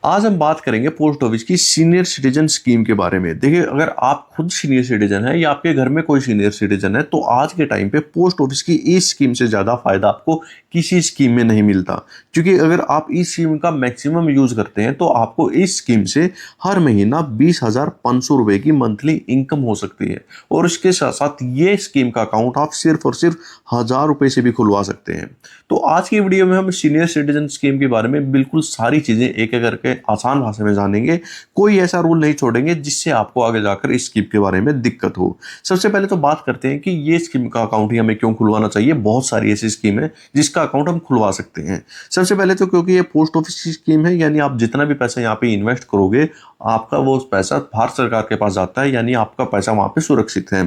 आज हम बात करेंगे पोस्ट ऑफिस की सीनियर सिटीजन स्कीम के बारे में। देखिए, अगर आप खुद सीनियर सिटीजन है या आपके घर में कोई सीनियर सिटीजन है तो आज के टाइम पे पोस्ट ऑफिस की इस स्कीम से ज़्यादा फायदा आपको किसी स्कीम में नहीं मिलता। क्योंकि अगर आप इस स्कीम का मैक्सिमम यूज़ करते हैं तो आपको इस स्कीम से हर महीना 20,500 रुपये की मंथली इनकम हो सकती है। और इसके साथ साथ ये स्कीम का अकाउंट आप सिर्फ और सिर्फ 1,000 रुपये से भी खुलवा सकते हैं। तो आज की वीडियो में हम सीनियर सिटीजन स्कीम के बारे में बिल्कुल सारी चीज़ें एक एक करके आसान भाषा में जानेंगे। कोई ऐसा रूल नहीं छोड़ेंगे जिससे आपको आगे जाकर इस स्कीम के बारे में दिक्कत हो। सबसे पहले तो बात करते हैं कि ये स्कीम का अकाउंट ही हमें क्यों खुलवाना चाहिए। बहुत सारी ऐसी स्कीम है जिसका अकाउंट हम खुलवा सकते हैं। सबसे पहले तो क्योंकि ये पोस्ट ऑफिस की स्कीम है, यानी आप जितना भी पैसा यहाँ पे इन्वेस्ट करोगे आपका वो पैसा भारत सरकार के पास जाता है, यानी आपका पैसा वहां पे सुरक्षित है।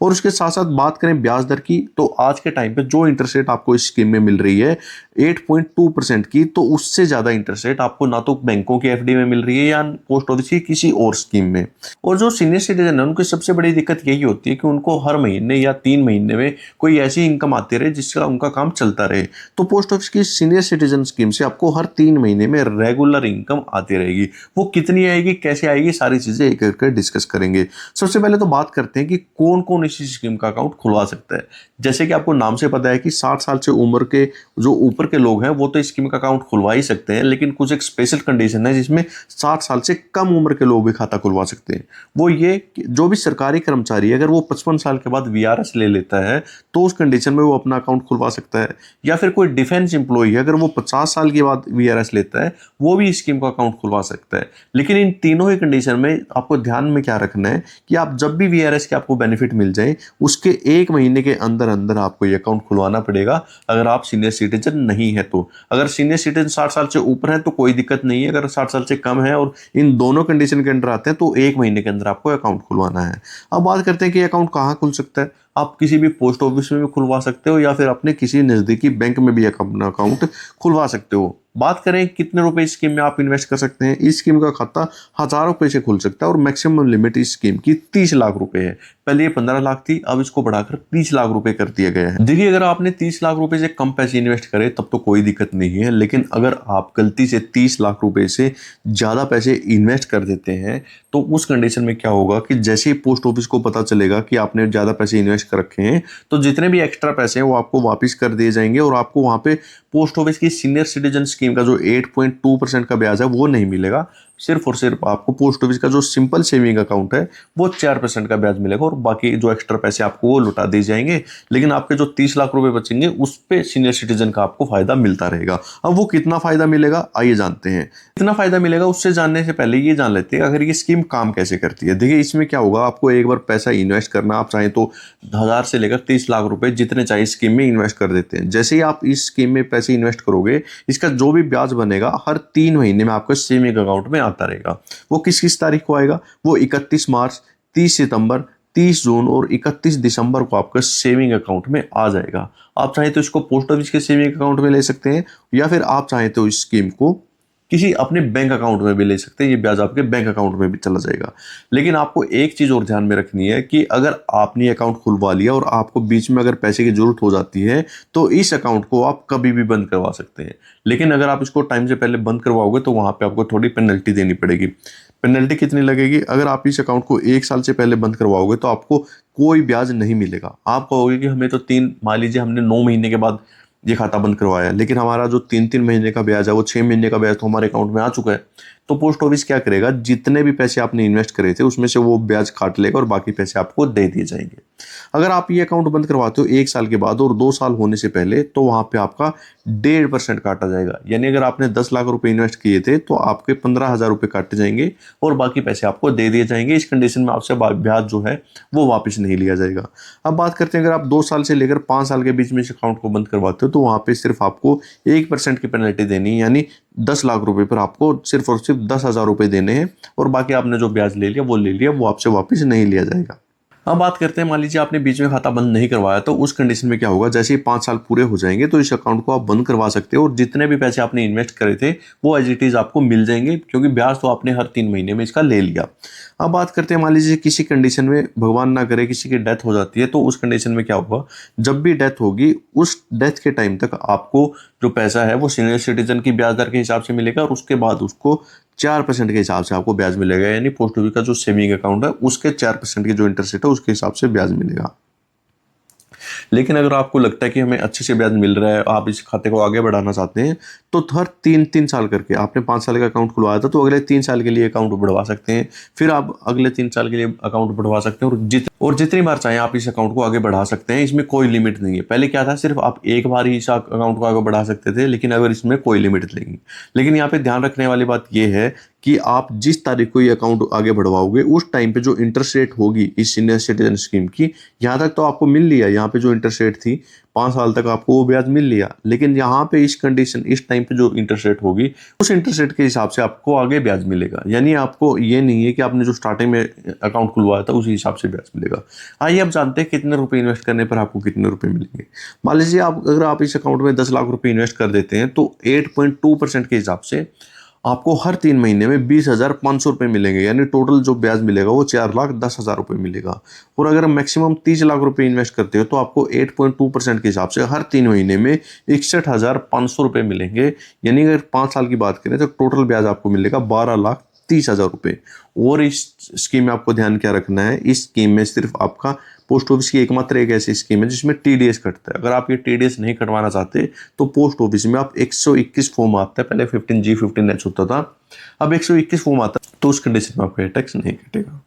और उसके साथ साथ बात करें ब्याज दर की, तो आज के टाइम पे जो इंटरेस्ट रेट आपको इस स्कीम में मिल रही है 8.2% की, तो उससे ज्यादा इंटरेस्ट रेट आपको ना तो बैंकों की एफडी में मिल रही है या पोस्ट ऑफिस की किसी और स्कीम में। और जो सीनियर सिटीजन है उनकी सबसे बड़ी दिक्कत यही होती है कि उनको हर महीने या 3 महीने में कोई ऐसी इनकम आती रहे जिसका उनका काम चलता रहे। तो पोस्ट ऑफिस की सीनियर सिटीजन स्कीम से आपको हर 3 महीने में रेगुलर इनकम आती रहेगी। वो कितनी आएगी, कैसे आएगी, सारी चीजें एक करके डिस्कस करेंगे। सबसे पहले तो बात करते हैं कि कौन कौन इसी स्कीम का अकाउंट खुलवा सकता है। जैसे कि आपको नाम से पता है कि 60 साल से उम्र के जो ऊपर के लोग हैं वो तो स्कीम का अकाउंट खुलवा ही सकते हैं, लेकिन कुछ एक स्पेशल कंडीशन है जिसमें 60 साल से कम उम्र के लोग भी खाता खुलवा सकते हैं। वो ये कि जो भी सरकारी कर्मचारी है अगर वो 55 साल के बाद वीआरएस ले लेता है तो उस कंडीशन में वो अपना अकाउंट खुलवा सकता है। या फिर कोई डिफेंस एम्प्लॉय है, अगर वो 50 साल के बाद वीआरएस लेता है वो भी स्कीम का अकाउंट खुलवा सकता है। लेकिन इन तीनों ही कंडीशन में आपको ध्यान में क्या रखना है कि आप जब भी वीआरएस के आपको बेनिफिट मिल जाए उसके 1 महीने के अंदर अंदर आपको ये अकाउंट खुलवाना पड़ेगा अगर आप सीनियर सिटीजन नहीं है तो। अगर सीनियर सिटीजन 60 साल से ऊपर है तो कोई दिक्कत नहीं है। अगर 60 साल से कम है और इन दोनों कंडीशन के अंदर आते हैं तो 1 महीने के अंदर आपको अकाउंट खुलवाना है। अब बात करते हैं कि अकाउंट कहाँ खुल सकता है। आप किसी भी पोस्ट ऑफिस में भी खुलवा सकते हो या फिर अपने किसी नज़दीकी बैंक में भी अपना अकाउंट खुलवा सकते हो। बात करें कितने रुपए इस स्कीम में आप इन्वेस्ट कर सकते हैं। इस स्कीम का खाता 1,000 रुपए से खुल सकता है और मैक्सिमम लिमिट इस स्कीम की 30 लाख रुपए है। पहले ये 15 लाख थी, अब इसको बढ़ाकर 30 लाख रुपए कर दिया गया है। देखिए, अगर आपने 30 लाख रुपए से कम पैसे इन्वेस्ट करे तब तो कोई दिक्कत नहीं है, लेकिन अगर आप गलती से 30 लाख रुपए से ज्यादा पैसे इन्वेस्ट कर देते हैं तो उस कंडीशन में क्या होगा कि जैसे ही पोस्ट ऑफिस को पता चलेगा कि आपने ज्यादा पैसे इन्वेस्ट कर रखे हैं तो जितने भी एक्स्ट्रा पैसे हैं वो आपको वापस कर दिए जाएंगे और आपको वहां पे पोस्ट ऑफिस की सीनियर सिटीजन स्कीम का जो 8.2% का ब्याज है वो नहीं मिलेगा। सिर्फ और सिर्फ आपको पोस्ट ऑफिस का जो सिंपल सेविंग अकाउंट है वो 4% का ब्याज मिलेगा और बाकी जो एक्स्ट्रा पैसे आपको वो लुटा दिए जाएंगे। लेकिन आपके जो 30 लाख रुपए बचेंगे उस पे सीनियर सिटीजन का आपको फायदा मिलता रहेगा। अब वो कितना फायदा मिलेगा आइए जानते हैं। कितना फायदा मिलेगा उससे जानने से पहले ये जान लेते हैं अगर ये स्कीम काम कैसे करती है। देखिए, इसमें क्या होगा, आपको एक बार पैसा इन्वेस्ट करना, आप चाहें तो 1,000 से लेकर 30 लाख रुपए जितने चाहिए स्कीम में इन्वेस्ट कर देते हैं। जैसे ही आप इस स्कीम में पैसे इन्वेस्ट करोगे इसका जो भी ब्याज बनेगा हर 3 महीने में आपको सेविंग अकाउंट में आता रहेगा। वो किस किस तारीख को आएगा, वो 31 मार्च, 30 सितंबर, 30 जून और 31 दिसंबर को आपका सेविंग अकाउंट में आ जाएगा। आप चाहें तो इसको पोस्ट ऑफिस के सेविंग अकाउंट में ले सकते हैं या फिर आप चाहें तो इस स्कीम को किसी अपने बैंक अकाउंट में भी ले सकते हैं। ये ब्याज आपके बैंक अकाउंट में भी चला जाएगा। लेकिन आपको एक चीज और ध्यान में रखनी है कि अगर आपने अकाउंट खुलवा लिया और आपको बीच में अगर पैसे की जरूरत हो जाती है तो इस अकाउंट को आप कभी भी बंद करवा सकते हैं। लेकिन अगर आप इसको टाइम से पहले बंद करवाओगे तो वहां पे आपको थोड़ी पेनल्टी देनी पड़ेगी। पेनल्टी कितनी लगेगी, अगर आप इस अकाउंट को 1 साल से पहले बंद करवाओगे तो आपको कोई ब्याज नहीं मिलेगा। आप कहोगे कि हमें तो मान लीजिए हमने 9 महीने के बाद ये खाता बंद करवाया, लेकिन हमारा जो 3-3 महीने का ब्याज है वो 6 महीने का ब्याज तो हमारे अकाउंट में आ चुका है। तो पोस्ट ऑफिस क्या करेगा, जितने भी पैसे आपने इन्वेस्ट करे थे उसमें से वो ब्याज काट लेगा और बाकी पैसे आपको दे दिए जाएंगे। अगर आप ये अकाउंट बंद करवाते हो 1 साल के बाद और 2 साल होने से पहले तो वहां पे आपका 1.5% काटा जाएगा। यानी अगर आपने 10 लाख रुपए इन्वेस्ट किए थे तो आपके 15,000 रुपए काटे जाएंगे और बाकी पैसे आपको दे दिए जाएंगे। इस कंडीशन में आपसे ब्याज जो है वो वापस नहीं लिया जाएगा। अब बात करते हैं अगर आप 2 साल से लेकर 5 साल के बीच में इस अकाउंट को बंद करवाते हो तो वहां पे सिर्फ आपको 1% की पेनल्टी देनी है, यानी 10 लाख रुपए पर आपको सिर्फ और सिर्फ 10,000 रुपए देने हैं और बाकी आपने जो ब्याज ले लिया वो आपसे वापस नहीं लिया जाएगा। अब बात करते हैं, मान लीजिए आपने बीच में खाता बंद नहीं करवाया तो उस कंडीशन में क्या होगा, जैसे ही 5 साल पूरे हो जाएंगे तो इस अकाउंट को आप बंद करवा सकते हो और जितने भी पैसे आपने इन्वेस्ट करे थे वो एज इट इज आपको मिल जाएंगे क्योंकि ब्याज तो आपने हर 3 महीने में इसका ले लिया। अब बात करते हैं, मान लीजिए किसी कंडीशन में भगवान ना करे किसी की डेथ हो जाती है तो उस कंडीशन में क्या होगा, जब भी डेथ होगी उस डेथ के टाइम तक आपको जो पैसा है वो सीनियर सिटीजन की ब्याज दर के हिसाब से मिलेगा और उसके बाद उसको 4% के हिसाब से आपको ब्याज मिलेगा, यानी पोस्ट ऑफिस का जो सेविंग अकाउंट है उसके 4% की जो इंटरेस्ट रेट है उसके हिसाब से ब्याज मिलेगा। लेकिन अगर आपको लगता है कि हमें अच्छे से ब्याज मिल रहा है, आप इस खाते को आगे बढ़ाना चाहते हैं, तो हर 3-3 साल करके, आपने 5 साल का अकाउंट खुलवाया था तो अगले 3 साल के लिए अकाउंट बढ़वा सकते हैं, फिर आप अगले 3 साल के लिए अकाउंट बढ़वा सकते हैं, और जितनी बार चाहें आप इस अकाउंट को आगे बढ़ा सकते हैं। इसमें कोई लिमिट नहीं है। पहले क्या था, सिर्फ आप एक बार ही इस अकाउंट को आगे बढ़ा सकते थे, लेकिन अगर इसमें कोई लिमिट नहीं। लेकिन यहाँ पे ध्यान रखने वाली बात यह है कि आप जिस तारीख को ये अकाउंट आगे बढ़वाओगे उस टाइम पे जो इंटरेस्ट रेट होगी इस सीनियर सिटीजन स्कीम की, यहाँ तक तो आपको मिल लिया, यहाँ पे जो इंटरेस्ट रेट थी 5 साल तक आपको वो ब्याज मिल लिया, लेकिन यहाँ पे इस कंडीशन, इस टाइम पे जो इंटरेस्ट रेट होगी उस इंटरेस्ट रेट के हिसाब से आपको आगे ब्याज मिलेगा। यानी आपको ये नहीं है कि आपने जो स्टार्टिंग में अकाउंट खुलवाया था उसी हिसाब से ब्याज मिलेगा। आइए अब जानते हैं कितने रुपए इन्वेस्ट करने पर आपको कितने रुपए मिलेंगे। मान लीजिए अगर आप इस अकाउंट में 10 लाख रुपए इन्वेस्ट कर देते हैं तो 8.2% के हिसाब से आपको हर 3 महीने में 20,500 रुपये मिलेंगे, यानी टोटल जो ब्याज मिलेगा वो 4,10,000 रुपये मिलेगा। और अगर मैक्सिमम 30 लाख रुपए इन्वेस्ट करते हो तो आपको 8.2% के हिसाब से हर 3 महीने में 61,500 रुपये मिलेंगे। यानी अगर 5 साल की बात करें तो टोटल ब्याज आपको मिलेगा 12,30,000 रुपये। और इस स्कीम में आपको ध्यान क्या रखना है, इस स्कीम में सिर्फ आपका पोस्ट ऑफिस की एकमात्र एक ऐसी स्कीम है जिसमें टीडीएस कटता है। अगर आप ये टीडीएस नहीं कटवाना चाहते तो पोस्ट ऑफिस में आप 121 फॉर्म आता है, पहले 15G 15H होता था, अब 121 फॉर्म आता है, तो उस कंडीशन में आपका टैक्स नहीं कटेगा।